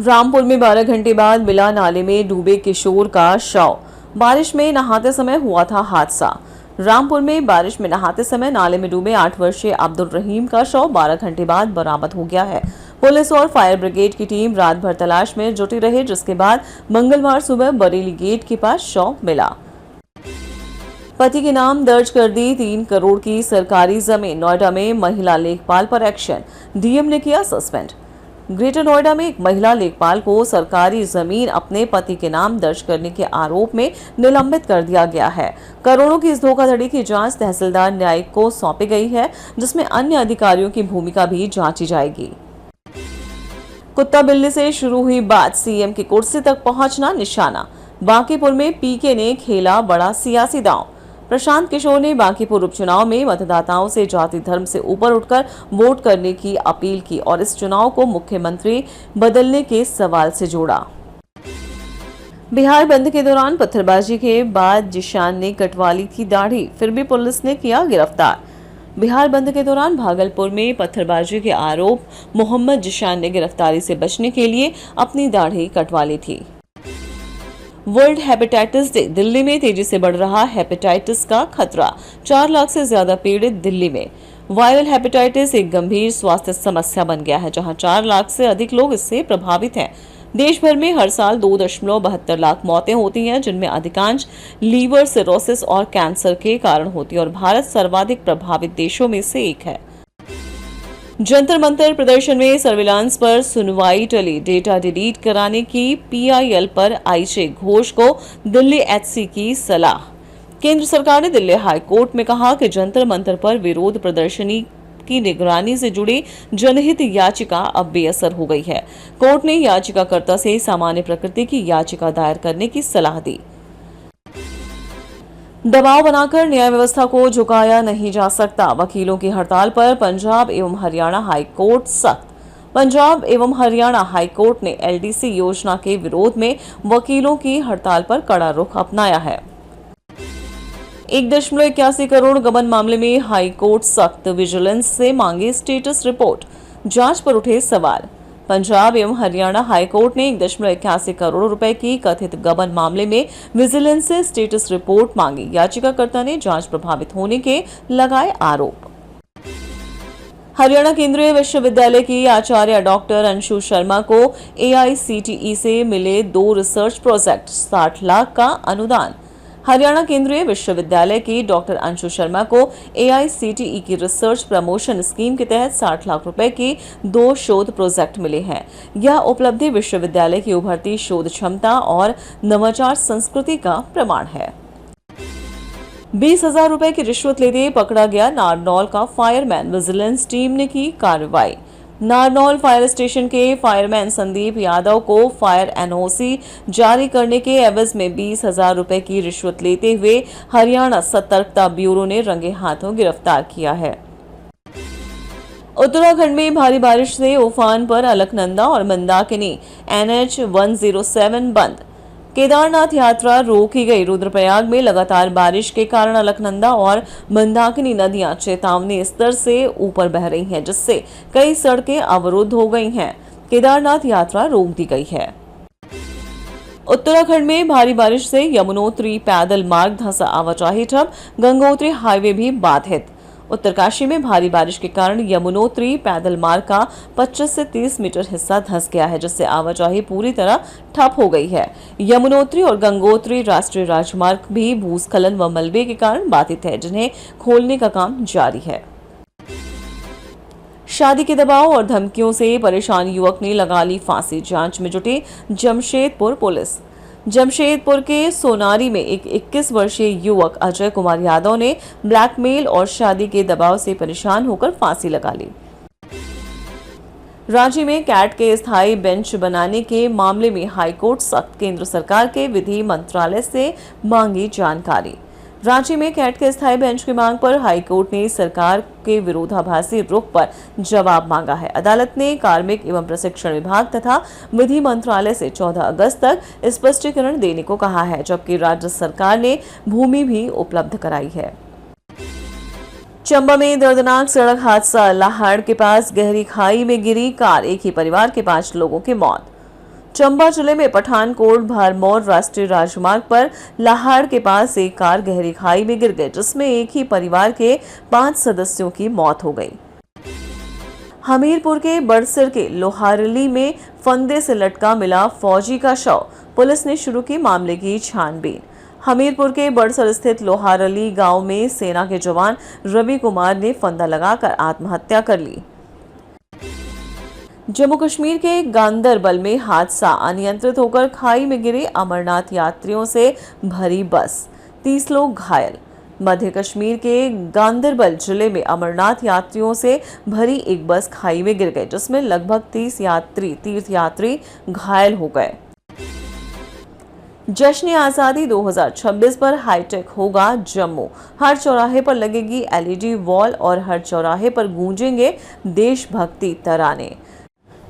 रामपुर में 12 घंटे बाद मिला नाले में डूबे किशोर का शव। बारिश में नहाते समय हुआ था हादसा। रामपुर में बारिश में नहाते समय नाले में डूबे 8 वर्षीय अब्दुल रहीम का शव 12 घंटे बाद बरामद हो गया है। पुलिस और फायर ब्रिगेड की टीम रात भर तलाश में जुटी रही, जिसके बाद मंगलवार सुबह बरेली गेट के पास शव मिला। पति के नाम दर्ज कर दी 3 करोड़ की सरकारी जमीन। नोएडा में महिला लेखपाल पर एक्शन, डीएम ने किया सस्पेंड। ग्रेटर नोएडा में एक महिला लेखपाल को सरकारी जमीन अपने पति के नाम दर्ज करने के आरोप में निलंबित कर दिया गया है। करोड़ों की इस धोखाधड़ी की जांच तहसीलदार न्यायिक को सौंपी गई है, जिसमें अन्य अधिकारियों की भूमिका भी जांची जाएगी। कुत्ता बिल्ली से शुरू हुई बात सीएम की कुर्सी तक पहुंचना निशाना। बांकीपुर में पीके ने खेला बड़ा सियासी दांव। प्रशांत किशोर ने बांकीपुर उपचुनाव में मतदाताओं से जाति धर्म से ऊपर उठकर वोट करने की अपील की और इस चुनाव को मुख्यमंत्री बदलने के सवाल से जोड़ा। बिहार बंद के दौरान पत्थरबाजी के बाद जिशान ने कटवा ली थी दाढ़ी, फिर भी पुलिस ने किया गिरफ्तार। बिहार बंद के दौरान भागलपुर में पत्थरबाजी के आरोप मोहम्मद जिशान ने गिरफ्तारी से बचने के लिए अपनी दाढ़ी कटवा ली थी। World hepatitis day. दिल्ली में तेजी से बढ़ रहा हेपेटाइटिस का खतरा। 4 लाख से ज्यादा पीड़ित दिल्ली में। वायरल हेपेटाइटिस एक गंभीर स्वास्थ्य समस्या बन गया है, जहां 4 लाख से अधिक लोग इससे प्रभावित हैं। देश भर में हर साल 2.72 लाख मौतें होती हैं, जिनमें अधिकांश लीवर सिरोसिस और कैंसर के कारण होती है और भारत सर्वाधिक प्रभावित देशों में से एक है। जंतर मंतर प्रदर्शन में सर्विलांस पर सुनवाई टली। डेटा डिलीट कराने की पीआईएल पर आईजे घोष को दिल्ली एचसी की सलाह। केंद्र सरकार ने दिल्ली हाई कोर्ट में कहा कि जंतर मंतर पर विरोध प्रदर्शनी की निगरानी से जुड़ी जनहित याचिका अब बेअसर हो गई है। कोर्ट ने याचिकाकर्ता से सामान्य प्रकृति की याचिका दायर करने की सलाह दी। दबाव बनाकर न्याय व्यवस्था को झुकाया नहीं जा सकता। वकीलों की हड़ताल पर पंजाब एवं हरियाणा हाई कोर्ट सख्त। पंजाब एवं हरियाणा हाई कोर्ट ने एलडीसी योजना के विरोध में वकीलों की हड़ताल पर कड़ा रुख अपनाया है। 1.81 करोड़ गबन मामले में हाई कोर्ट सख्त। विजिलेंस से मांगे स्टेटस रिपोर्ट, जांच पर उठे सवाल। पंजाब एवं हरियाणा हाई कोर्ट ने 1.81 करोड़ रुपए की कथित गबन मामले में विजिलेंस से स्टेटस रिपोर्ट मांगी। याचिकाकर्ता ने जांच प्रभावित होने के लगाए आरोप। हरियाणा केंद्रीय विश्वविद्यालय की आचार्य डॉक्टर अंशु शर्मा को एआईसीटीई से मिले 2 रिसर्च प्रोजेक्ट, 60 लाख का अनुदान। हरियाणा केंद्रीय विश्वविद्यालय की डॉक्टर अंशु शर्मा को एआईसीटीई की रिसर्च प्रमोशन स्कीम के तहत 60 लाख रुपए के 2 शोध प्रोजेक्ट मिले हैं। यह उपलब्धि विश्वविद्यालय की उभरती शोध क्षमता और नवाचार संस्कृति का प्रमाण है। 20,000 रुपए की रिश्वत लेते पकड़ा गया नारनौल का फायरमैन। विजिलेंस टीम ने की कार्रवाई। नारनौल फायर स्टेशन के फायरमैन संदीप यादव को फायर एनओसी जारी करने के एवज में 20,000 रुपए की रिश्वत लेते हुए हरियाणा सतर्कता ब्यूरो ने रंगे हाथों गिरफ्तार किया है। उत्तराखंड में भारी बारिश से उफान पर अलकनंदा और मंदाकिनी NH 107 बंद। केदारनाथ यात्रा रोकी गई। रुद्रप्रयाग में लगातार बारिश के कारण अलकनंदा और मंदाकिनी नदियां चेतावनी स्तर से ऊपर बह रही हैं, जिससे कई सड़कें अवरुद्ध हो गई हैं। केदारनाथ यात्रा रोक दी गई है। उत्तराखंड में भारी बारिश से यमुनोत्री पैदल मार्ग धंसा, आवाजाही ठप। गंगोत्री हाईवे भी बाधित। उत्तरकाशी में भारी बारिश के कारण यमुनोत्री पैदल मार्ग का 25 से 30 मीटर हिस्सा धंस गया है, जिससे आवाजाही पूरी तरह ठप हो गई है। यमुनोत्री और गंगोत्री राष्ट्रीय राजमार्ग भी भूस्खलन व मलबे के कारण बाधित है, जिन्हें खोलने का काम जारी है। शादी के दबाव और धमकियों से परेशान युवक ने लगा ली फांसी। जांच में जुटी जमशेदपुर पुलिस। जमशेदपुर के सोनारी में एक 21 वर्षीय युवक अजय कुमार यादव ने ब्लैकमेल और शादी के दबाव से परेशान होकर फांसी लगा ली। रांची में कैट के स्थायी बेंच बनाने के मामले में हाईकोर्ट सख्त। केंद्र सरकार के विधि मंत्रालय से मांगी जानकारी। रांची में कैट के स्थायी बेंच की मांग पर हाईकोर्ट ने सरकार के विरोधाभासी रुख पर जवाब मांगा है। अदालत ने कार्मिक एवं प्रशिक्षण विभाग तथा विधि मंत्रालय से 14 अगस्त तक स्पष्टीकरण देने को कहा है, जबकि राज्य सरकार ने भूमि भी उपलब्ध कराई है। चंबा में दर्दनाक सड़क हादसा। लाहाड़ के पास गहरी खाई में गिरी कार, एक ही परिवार के 5 लोगों की मौत। चंबा जिले में पठानकोट भरमौर राष्ट्रीय राजमार्ग पर लाहाड़ के पास एक कार गहरी खाई में गिर गई, जिसमें एक ही परिवार के 5 सदस्यों की मौत हो गई। हमीरपुर के बड़सर के लोहारली में फंदे से लटका मिला फौजी का शव, पुलिस ने शुरू की मामले की छानबीन। हमीरपुर के बड़सर स्थित लोहारली गांव में सेना के जवान रवि कुमार ने फंदा लगाकर आत्महत्या कर ली। जम्मू कश्मीर के गांदरबल में हादसा, अनियंत्रित होकर खाई में गिरी अमरनाथ यात्रियों से भरी बस, 30 लोग घायल। मध्य कश्मीर के गांदरबल जिले में अमरनाथ यात्रियों से भरी एक बस खाई में गिर गई, जिसमें लगभग 30 तीर्थयात्री घायल हो गए। जश्न आजादी 2026 पर हाईटेक होगा जम्मू, हर चौराहे पर लगेगी LED वॉल और हर चौराहे पर गूंजेंगे देशभक्ति तराने।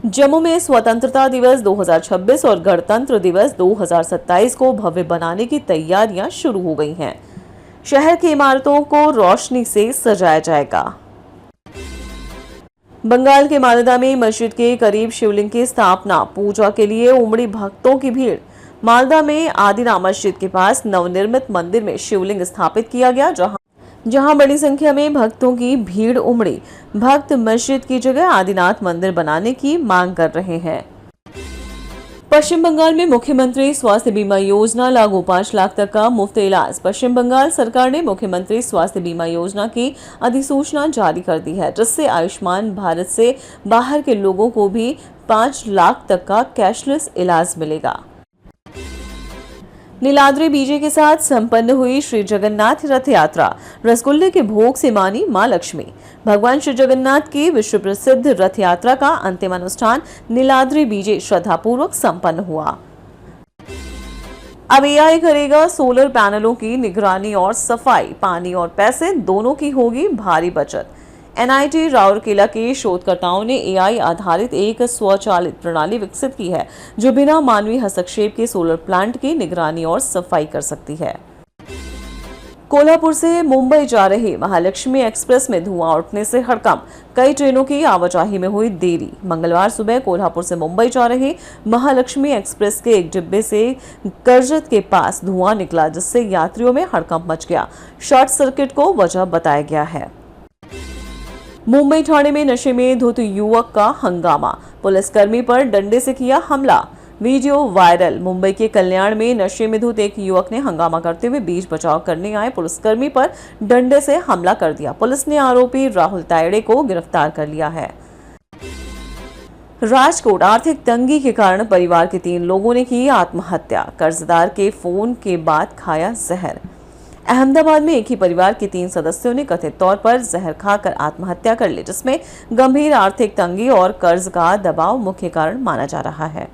जम्मू में स्वतंत्रता दिवस 2026 और गणतंत्र दिवस 2027 को भव्य बनाने की तैयारियां शुरू हो गई हैं। शहर की इमारतों को रोशनी से सजाया जाएगा। बंगाल के मालदा में मस्जिद के करीब शिवलिंग की स्थापना, पूजा के लिए उमड़ी भक्तों की भीड़। मालदा में आदिना मस्जिद के पास नवनिर्मित मंदिर में शिवलिंग स्थापित किया गया, जहां बड़ी संख्या में भक्तों की भीड़ उमड़ी। भक्त मस्जिद की जगह आदिनाथ मंदिर बनाने की मांग कर रहे हैं। पश्चिम बंगाल में मुख्यमंत्री स्वास्थ्य बीमा योजना लागू, 5 लाख तक का मुफ्त इलाज। पश्चिम बंगाल सरकार ने मुख्यमंत्री स्वास्थ्य बीमा योजना की अधिसूचना जारी कर दी है, जिससे आयुष्मान भारत से बाहर के लोगों को भी 5 लाख तक का कैशलेस इलाज मिलेगा। नीलाद्री बीजे के साथ संपन्न हुई श्री जगन्नाथ रथ यात्रा, रसगुल्ले के भोग से मानी मां लक्ष्मी। भगवान श्री जगन्नाथ की विश्व प्रसिद्ध रथ यात्रा का अंतिम अनुष्ठान नीलाद्री बीजे श्रद्धापूर्वक संपन्न हुआ। अब AI करेगा सोलर पैनलों की निगरानी और सफाई, पानी और पैसे दोनों की होगी भारी बचत। NIT राउरकेला के शोधकर्ताओं ने AI आधारित एक स्वचालित प्रणाली विकसित की है, जो बिना मानवीय हस्तक्षेप के सोलर प्लांट की निगरानी और सफाई कर सकती है। कोल्हापुर से मुंबई जा रही महालक्ष्मी एक्सप्रेस में धुआं उठने से हड़कंप, कई ट्रेनों की आवाजाही में हुई देरी। मंगलवार सुबह कोल्हापुर से मुंबई जा रही महालक्ष्मी एक्सप्रेस के एक डिब्बे से करजत के पास धुआं निकला, जिससे यात्रियों में हड़कंप मच गया। शॉर्ट सर्किट को वजह बताया गया है। मुंबई ठाणे में नशे में धुत युवक का हंगामा, पुलिसकर्मी पर डंडे से किया हमला, वीडियो वायरल। मुंबई के कल्याण में नशे में धुत एक युवक ने हंगामा करते हुए बीच बचाव करने आए पुलिसकर्मी पर डंडे से हमला कर दिया। पुलिस ने आरोपी राहुल तायड़े को गिरफ्तार कर लिया है। राजकोट, आर्थिक तंगी के कारण परिवार के 3 लोगों ने की आत्महत्या, कर्जदार के फोन के बाद खाया जहर। अहमदाबाद में एक ही परिवार के 3 सदस्यों ने कथित तौर पर जहर खाकर आत्महत्या कर ली, जिसमें गंभीर आर्थिक तंगी और कर्ज का दबाव मुख्य कारण माना जा रहा है।